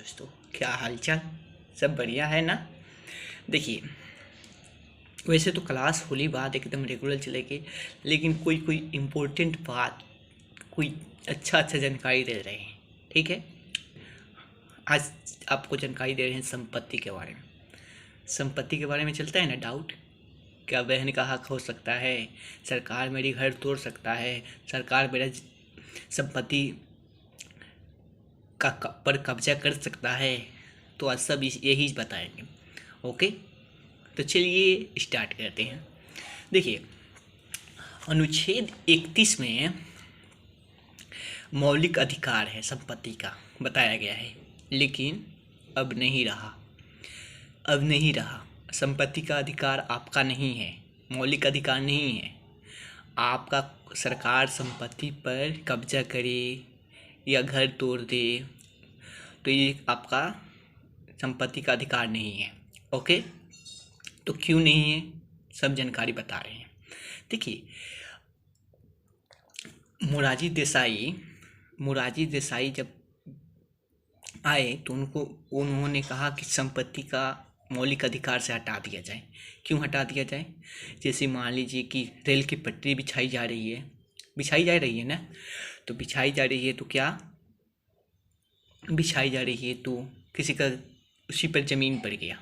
दोस्तों, क्या हालचाल? सब बढ़िया है ना? देखिए, वैसे तो क्लास होली बात एकदम रेगुलर चलेगी, लेकिन कोई कोई इम्पोर्टेंट बात, कोई अच्छा जानकारी दे रहे हैं। ठीक है, आज आपको जानकारी दे रहे हैं संपत्ति के बारे में। संपत्ति के बारे में चलता है ना डाउट? क्या बहन का हक हो सकता है? सरकार मेरी घर तोड़ सकता है? सरकार मेरा संपत्ति का पर कब्जा कर सकता है? तो आज सब यही बताएंगे। ओके, तो चलिए स्टार्ट करते हैं। देखिए, अनुच्छेद 31 में मौलिक अधिकार है संपत्ति का बताया गया है, लेकिन अब नहीं रहा। अब नहीं रहा। संपत्ति का अधिकार आपका नहीं है, मौलिक अधिकार नहीं है। आपका सरकार संपत्ति पर कब्जा करे या घर तोड़ दे तो ये आपका संपत्ति का अधिकार नहीं है। ओके, तो क्यों नहीं है, सब जानकारी बता रहे हैं। देखिए, मोरारजी देसाई जब आए तो उन्होंने कहा कि संपत्ति का मौलिक अधिकार से हटा दिया जाए। क्यों हटा दिया जाए? जैसे मान लीजिए कि रेल की पटरी बिछाई जा रही है ना, तो बिछाई जा रही है तो क्या बिछाई जा रही है तो किसी का उसी पर ज़मीन पड़ गया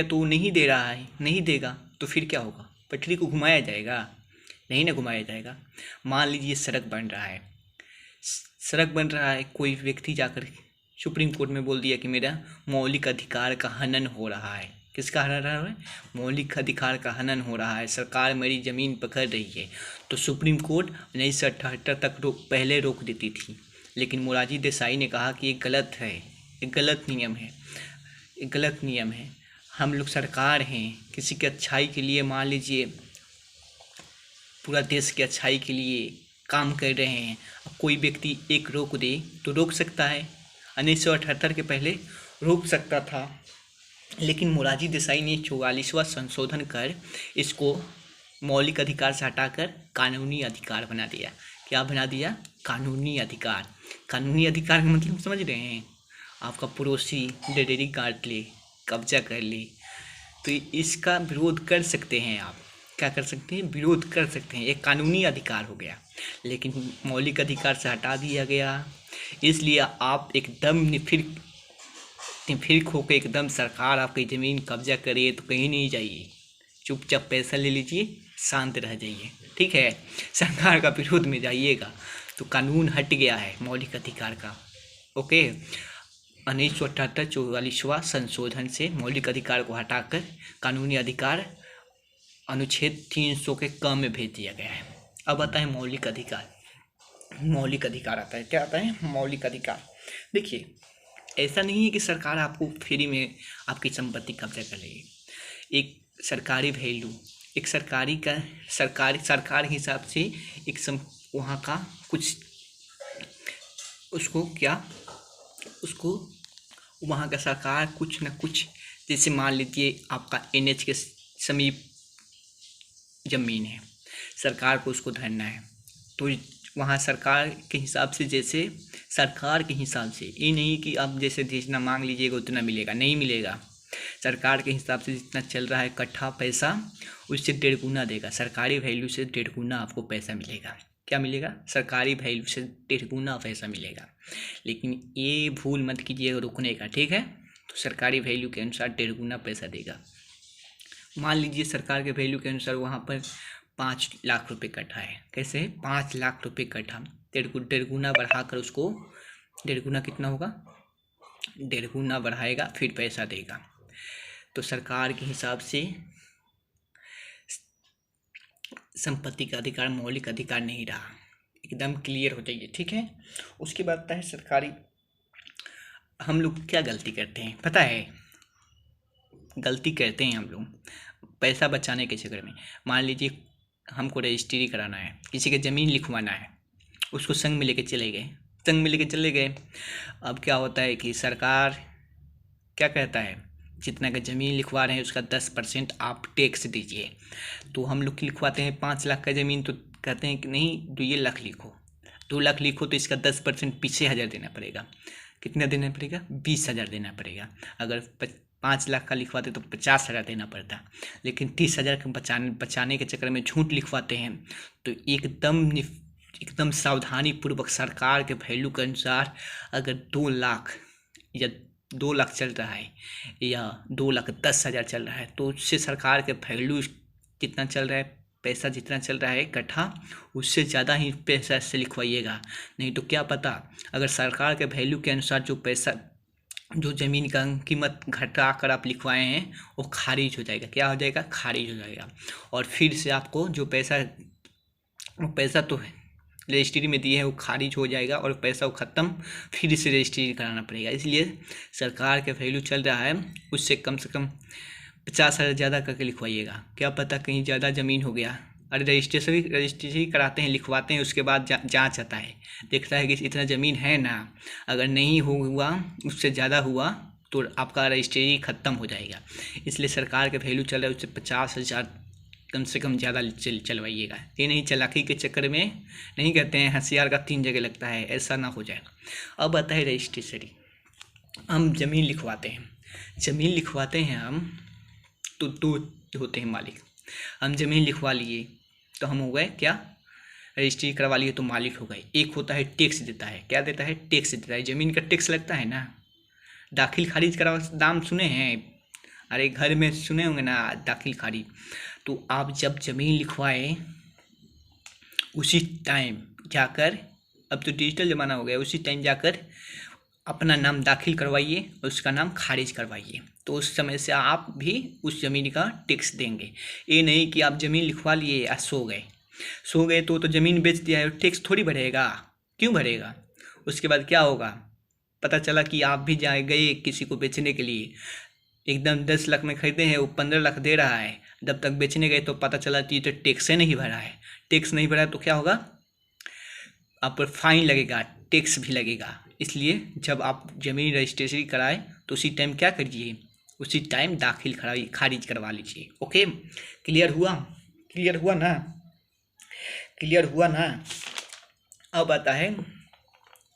तो वो नहीं दे रहा है, नहीं देगा तो फिर क्या होगा? पटरी को घुमाया जाएगा? नहीं ना घुमाया जाएगा। मान लीजिए सड़क बन रहा है, कोई व्यक्ति जाकर सुप्रीम कोर्ट में बोल दिया कि मेरा मौलिक अधिकार का हनन हो रहा है। किसका हनन हो रहा है? मौलिक अधिकार का हनन हो रहा है, सरकार मेरी ज़मीन पकड़ रही है। तो सुप्रीम कोर्ट 1978 तक पहले रोक देती थी, लेकिन मोरारजी देसाई ने कहा कि ये गलत है, ये गलत नियम है। हम लोग सरकार हैं, किसी की अच्छाई के लिए, मान लीजिए पूरा देश की अच्छाई के लिए काम कर रहे हैं। अब कोई व्यक्ति एक रोक दे तो रोक सकता है, 1978 के पहले रोक सकता था, लेकिन मोरारजी देसाई ने 44वां संशोधन कर इसको मौलिक अधिकार से हटाकर कानूनी अधिकार बना दिया। क्या बना दिया? कानूनी अधिकार। कानूनी अधिकार का मतलब समझ रहे हैं? आपका पड़ोसी डेडरी काट ले, कब्जा कर ले, तो इसका विरोध कर सकते हैं आप। क्या कर सकते हैं? विरोध कर सकते हैं। एक कानूनी अधिकार हो गया, लेकिन मौलिक अधिकार से हटा दिया गया। इसलिए आप एकदम निफिर होकर एकदम सरकार आपकी ज़मीन कब्जा करे तो कहीं नहीं जाइए, चुपचाप पैसा ले लीजिए, शांत रह जाइए। ठीक है, सरकार का विरोध में जाइएगा तो कानून हट गया है मौलिक अधिकार का। ओके, 1978 44वां संशोधन से मौलिक अधिकार को हटाकर कानूनी अधिकार अनुच्छेद 300 के कम में भेज दिया गया है। अब आता है मौलिक अधिकार। मौलिक अधिकार आता है, क्या आता है? मौलिक अधिकार। देखिए, ऐसा नहीं है कि सरकार आपको फ्री में आपकी संपत्ति कब्जा कर लेगी। एक सरकारी वैल्यू, एक सरकार के हिसाब से एक वहाँ का कुछ उसको वहाँ का सरकार कुछ न कुछ, जैसे मान लीजिए आपका NH के समीप ज़मीन है, सरकार को उसको धरना है, तो वहाँ सरकार के हिसाब से, ये नहीं कि आप जैसे जितना मांग लीजिएगा उतना मिलेगा, नहीं मिलेगा। सरकार के हिसाब से जितना चल रहा है इकट्ठा पैसा, उससे 1.5 गुना देगा। सरकारी वैल्यू से 1.5 गुना आपको पैसा मिलेगा। क्या मिलेगा? सरकारी वैल्यू से 1.5 गुना पैसा मिलेगा। लेकिन ये भूल मत कीजिएगा रुकने का, ठीक है? तो सरकारी वैल्यू के अनुसार 1.5 गुना पैसा देगा। मान लीजिए सरकार के वैल्यू के अनुसार वहाँ पर 5 लाख रुपए कट्ठा है। कैसे? 5 लाख रुपए कट्ठा। 1.5 गुना बढ़ाकर उसको 1.5 गुना कितना होगा? 1.5 गुना बढ़ाएगा, फिर पैसा देगा। तो सरकार के हिसाब से संपत्ति का अधिकार मौलिक अधिकार नहीं रहा। एकदम क्लियर हो जाइए, ठीक है? उसके बाद आता है सरकारी। हम लोग क्या गलती करते हैं पता है? गलती करते हैं हम लोग पैसा बचाने के चक्कर में। मान लीजिए हमको रजिस्ट्री कराना है, किसी के ज़मीन लिखवाना है, उसको संग में लेके चले गए। अब क्या होता है कि सरकार क्या कहता है, जितना का ज़मीन लिखवा रहे हैं उसका 10% आप टैक्स दीजिए। तो हम लोग लिखवाते हैं 5 लाख का ज़मीन, तो कहते हैं कि नहीं 2 लाख लिखो, 2 लाख लिखो तो इसका 10% पीछे 1000 देना पड़ेगा। कितना देना पड़ेगा? 20,000 देना पड़ेगा। अगर 5 लाख का लिखवाते तो 50,000 देना पड़ता, लेकिन 30,000 के बचाने के चक्कर में झूठ लिखवाते हैं। तो एकदम सावधानी पूर्वक सरकार के वैल्यू के अनुसार अगर 2 लाख या 2 लाख चल रहा है या 2,10,000 चल रहा है, तो उससे सरकार के वैल्यू कितना चल रहा है, पैसा जितना चल रहा है इकट्ठा, उससे ज़्यादा ही पैसा से लिखवाइएगा। नहीं तो क्या पता अगर सरकार के वैल्यू के अनुसार जो ज़मीन का कीमत घटा कर आप लिखवाए हैं वो खारिज हो जाएगा। क्या हो जाएगा? खारिज हो जाएगा। और फिर से आपको वो पैसा तो रजिस्ट्री में दिए है वो खारिज हो जाएगा और पैसा वो ख़त्म, फिर से रजिस्ट्री कराना पड़ेगा। इसलिए सरकार के वैल्यू चल रहा है उससे कम से कम 50,000 ज़्यादा करके लिखवाइएगा। क्या पता कहीं ज़्यादा ज़मीन हो गया। अरे रजिस्ट्री कराते हैं, लिखवाते हैं, उसके बाद जांच आता है, देखता है कि इतना ज़मीन है ना, अगर नहीं हुआ उससे ज़्यादा हुआ तो आपका रजिस्ट्री ख़त्म हो जाएगा। इसलिए सरकार के वैल्यू चल रहा है उससे 50,000 कम से कम ज़्यादा चलवाइएगा। ये नहीं चालाकी के चक्कर में, नहीं कहते हैं होशियार का 3 जगह लगता है, ऐसा ना हो जाए। अब आता है रजिस्ट्री। हम ज़मीन लिखवाते हैं हम तो 2 होते हैं मालिक। हम ज़मीन लिखवा लिए तो हम हो गए क्या? रजिस्ट्री करवा लिए तो मालिक हो गए। एक होता है टैक्स देता है। क्या देता है? टैक्स देता है। ज़मीन का टैक्स लगता है ना, दाखिल खारिज करा दाम सुने हैं? अरे घर में सुने होंगे ना, दाखिल खारिज। तो आप जब ज़मीन लिखवाएं उसी टाइम जाकर, अब तो डिजिटल ज़माना हो गया, उसी टाइम जाकर अपना नाम दाखिल करवाइए और उसका नाम खारिज करवाइए। तो उस समय से आप भी उस ज़मीन का टैक्स देंगे। ये नहीं कि आप ज़मीन लिखवा लिए या सो गए तो ज़मीन बेच दिया है, टैक्स थोड़ी बढ़ेगा। क्यों बढ़ेगा? उसके बाद क्या होगा? पता चला कि आप भी गए किसी को बेचने के लिए, एकदम 10 लाख में खरीदे हैं, वो 15 लाख दे रहा है। जब तक बेचने गए तो पता चला कि तो टैक्स नहीं भरा है। टैक्स नहीं भरा तो क्या होगा? आप पर फाइन लगेगा, टैक्स भी लगेगा। इसलिए जब आप ज़मीन रजिस्ट्रेशन कराएं तो उसी टाइम क्या करिए? उसी टाइम दाखिल खारिज करवा लीजिए। ओके, क्लियर हुआ ना? क्लियर हुआ ना? अब आता है,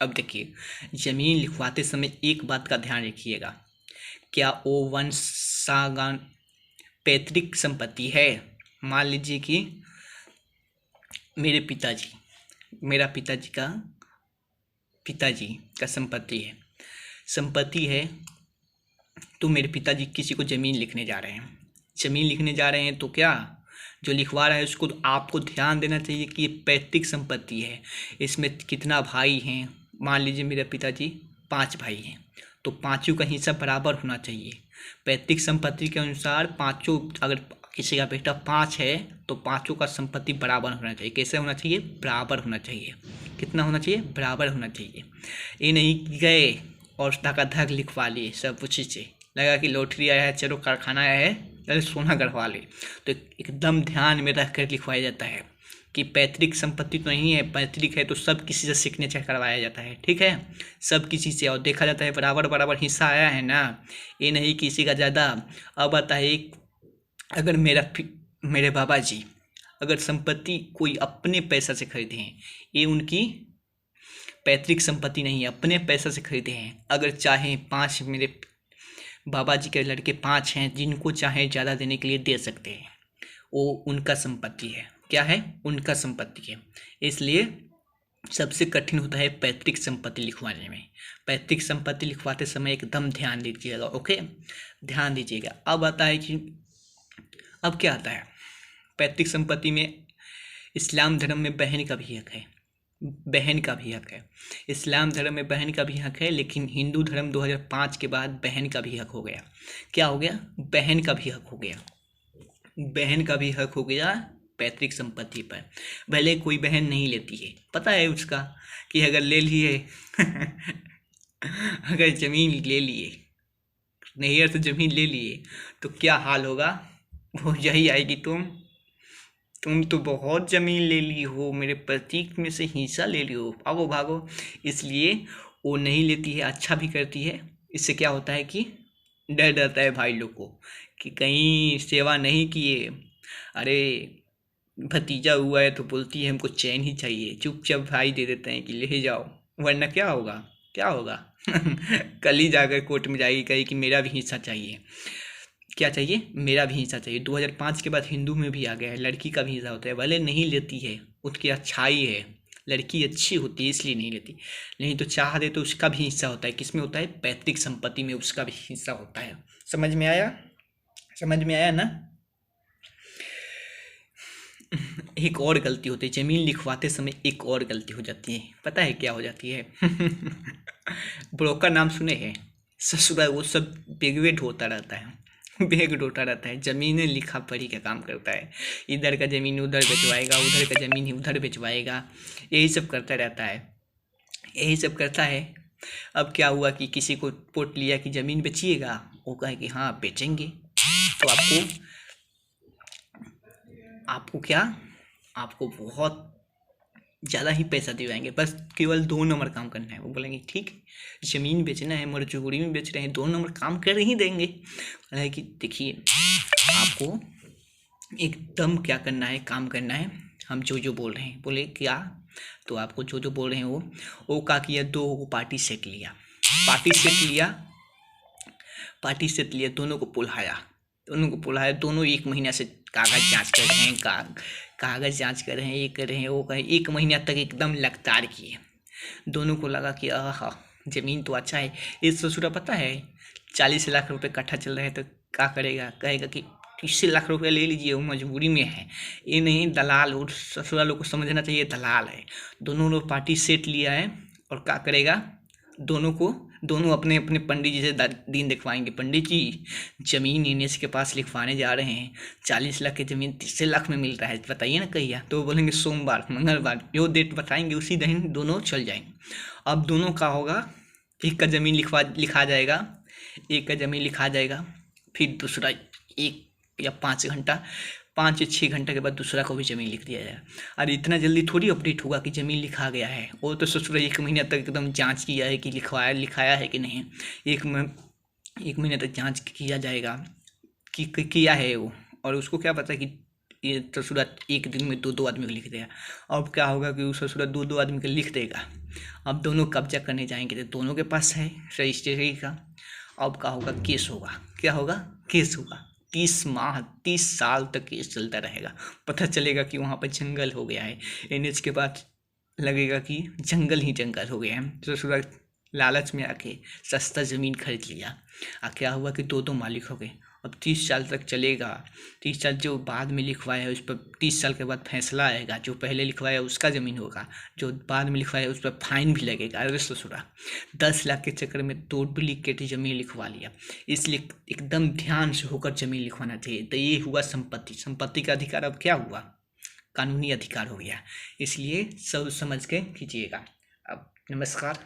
अब देखिए, ज़मीन लिखवाते समय एक बात का ध्यान रखिएगा, क्या वो वंशागन पैतृक संपत्ति है? मान लीजिए कि मेरा पिताजी का संपत्ति है तो मेरे पिताजी किसी को ज़मीन लिखने जा रहे हैं तो क्या जो लिखवा रहा है उसको तो आपको ध्यान देना चाहिए कि ये पैतृक संपत्ति है, इसमें कितना भाई हैं। मान लीजिए मेरे पिताजी 5 भाई हैं तो पाँचों का हिस्सा बराबर होना चाहिए। पैतृक संपत्ति के अनुसार पाँचों, अगर किसी का बेटा 5 है तो पाँचों का संपत्ति बराबर होना चाहिए। कैसे होना चाहिए? बराबर होना चाहिए। कितना होना चाहिए? बराबर होना चाहिए। ये नहीं गए और धक लिखवा लिए, सब उसी से लगा कि लॉटरी आया है, चलो कारखाना आया है, चलो सोना गढ़वा ले। तो एकदम ध्यान में रख कर लिखवाया जाता है कि पैतृक संपत्ति तो नहीं है, पैतृक है तो सब किसी से सिग्नेचर करवाया जाता है। ठीक है, सब किसी से, और देखा जाता है बराबर हिस्सा आया है ना, ये नहीं किसी का ज़्यादा। अब आता है अगर मेरे बाबा जी अगर संपत्ति कोई अपने पैसा से खरीदे हैं, ये उनकी पैतृक संपत्ति नहीं है, अपने पैसा से खरीदे हैं। अगर चाहे 5, मेरे बाबा जी के लड़के 5 हैं, जिनको चाहे ज़्यादा देने के लिए दे सकते हैं, वो उनका संपत्ति है। क्या है? उनका संपत्ति है। इसलिए सबसे कठिन होता है पैतृक संपत्ति लिखवाने में। पैतृक संपत्ति लिखवाते समय एकदम ध्यान दीजिएगा। ओके, ध्यान दीजिएगा। अब आता है कि अब क्या आता है पैतृक संपत्ति में? इस्लाम धर्म में बहन का भी हक है। इस्लाम धर्म में बहन का भी हक है, लेकिन हिंदू धर्म 2005 के बाद बहन का भी हक हो गया। क्या हो गया? बहन का भी हक हो गया पैतृक संपत्ति पर। भले कोई बहन नहीं लेती है, पता है उसका कि अगर ले लिए अगर ज़मीन ले लिए, नैहर से ज़मीन ले लिए तो क्या हाल होगा? वो यही आएगी, तुम तो बहुत ज़मीन ले ली हो, मेरे प्रतीक में से हिस्सा ले ली हो, भागो। इसलिए वो नहीं लेती है, अच्छा भी करती है। इससे क्या होता है कि डर रहता है भाई लोग को कि कहीं सेवा नहीं किए, अरे भतीजा हुआ है तो बोलती है हमको चैन ही चाहिए, चुपचाप भाई दे देते हैं कि ले जाओ, वरना क्या होगा? कल ही जाकर कोर्ट में जाएगी, कहेगी कि मेरा भी हिस्सा चाहिए। क्या चाहिए? मेरा भी हिस्सा चाहिए। 2005 के बाद हिंदू में भी आ गया है, लड़की का भी हिस्सा होता है। भले नहीं लेती है, उसकी अच्छाई है, लड़की अच्छी होती है इसलिए नहीं लेती, नहीं तो चाह दे तो उसका भी हिस्सा होता है। किसमें होता है? पैतृक संपत्ति में उसका भी हिस्सा होता है। समझ में आया? समझ में आया ना? एक और गलती होती है, जमीन लिखवाते समय एक और गलती हो जाती है। पता है क्या हो जाती है? ब्रोकर नाम सुने हैं? ससुरा वो सब बेगवेट होता रहता है, बेग डोटा रहता है, जमीनें लिखा पढ़ी का काम करता है। इधर का ज़मीन उधर बेचवाएगा, उधर का ज़मीन उधर बेचवाएगा, यही सब करता रहता है, यही सब करता है। अब क्या हुआ कि किसी को पोट लिया कि ज़मीन बेचिएगा, वो कहे कि हाँ बेचेंगे, तो आपको क्या, आपको बहुत ज़्यादा ही पैसा दिलवाएंगे, बस केवल 2 नंबर काम करना है। वो बोलेंगे ठीक है, ज़मीन बेचना है, मजबूरी में बेच रहे हैं, 2 नंबर काम कर ही देंगे। बोला कि देखिए आपको एकदम क्या करना है, काम करना है, हम जो बोल रहे हैं। बोले क्या? तो आपको जो बोल रहे हैं वो क्या किया, 2 पार्टी सेट लिया, पार्टी सेट लिया, दोनों को पुल्हाया, दोनों 1 महीना से कागज जांच कर रहे हैं, कागज जांच कर रहे हैं, ये कर रहे हैं, वो कर 1 महीना तक एकदम लगातार किए। दोनों को लगा कि आहा ज़मीन तो अच्छा है। इस ससुरा पता है 40 लाख रुपए कट्ठा चल रहे हैं, तो क्या करेगा? कहेगा कि 30 लाख रुपए ले लीजिए, वो मजबूरी में है। ये नहीं दलाल, और ससुरा लोग को समझना चाहिए दलाल है। दोनों लोग पार्टी सेट लिया है, और क्या करेगा? दोनों अपने अपने पंडित जी से दिन दिखवाएंगे। पंडित जी जमीन इनेस के पास लिखवाने जा रहे हैं, 40 लाख की जमीन 30 लाख में मिल रहा है, बताइए ना कहिए। तो बोलेंगे सोमवार मंगलवार, जो डेट बताएंगे उसी दिन दोनों चल जाएंगे। अब दोनों का होगा, एक का जमीन लिखा जाएगा, फिर दूसरा 1 या 5 या 6 घंटा के बाद दूसरा को भी ज़मीन लिख दिया जाएगा। और इतना जल्दी थोड़ी अपडेट होगा कि ज़मीन लिखा गया है। वो तो ससुर 1 महीना तक एकदम जांच किया है कि लिखाया है कि नहीं। 1 महीने तक जांच किया जाएगा कि किया है वो, और उसको क्या पता कि ये ससुरा 1 दिन में 2 आदमी को लिख देगा। अब क्या होगा कि वो ससुरा 2 आदमी को लिख देगा। अब दोनों कब्जा करने जाएंगे तो दोनों के पास है रजिस्ट्री का। अब क्या होगा? केस होगा। क्या होगा? केस होगा। 30 माह 30 साल तक केस चलता रहेगा। पता चलेगा कि वहाँ पर जंगल हो गया है। एनएच के बाद लगेगा कि जंगल ही जंगल हो गया है। तो ससुरा लालच में आके सस्ता ज़मीन खरीद लिया। क्या हुआ कि 2 मालिक हो गए। अब 30 साल तक चलेगा। 30 साल जो बाद में लिखवाया है उस पर 30 साल के बाद फैसला आएगा। जो पहले लिखवाया उसका ज़मीन होगा, जो बाद में लिखवाया उस पर फाइन भी लगेगा। अरे ससुरा 10 लाख के चक्कर में 2 डुप्लीकेट ज़मीन लिखवा लिया। इसलिए एकदम ध्यान से होकर ज़मीन लिखवाना चाहिए। तो ये हुआ संपत्ति का अधिकार। अब क्या हुआ? कानूनी अधिकार हो गया। इसलिए सब समझ के कीजिएगा। अब नमस्कार।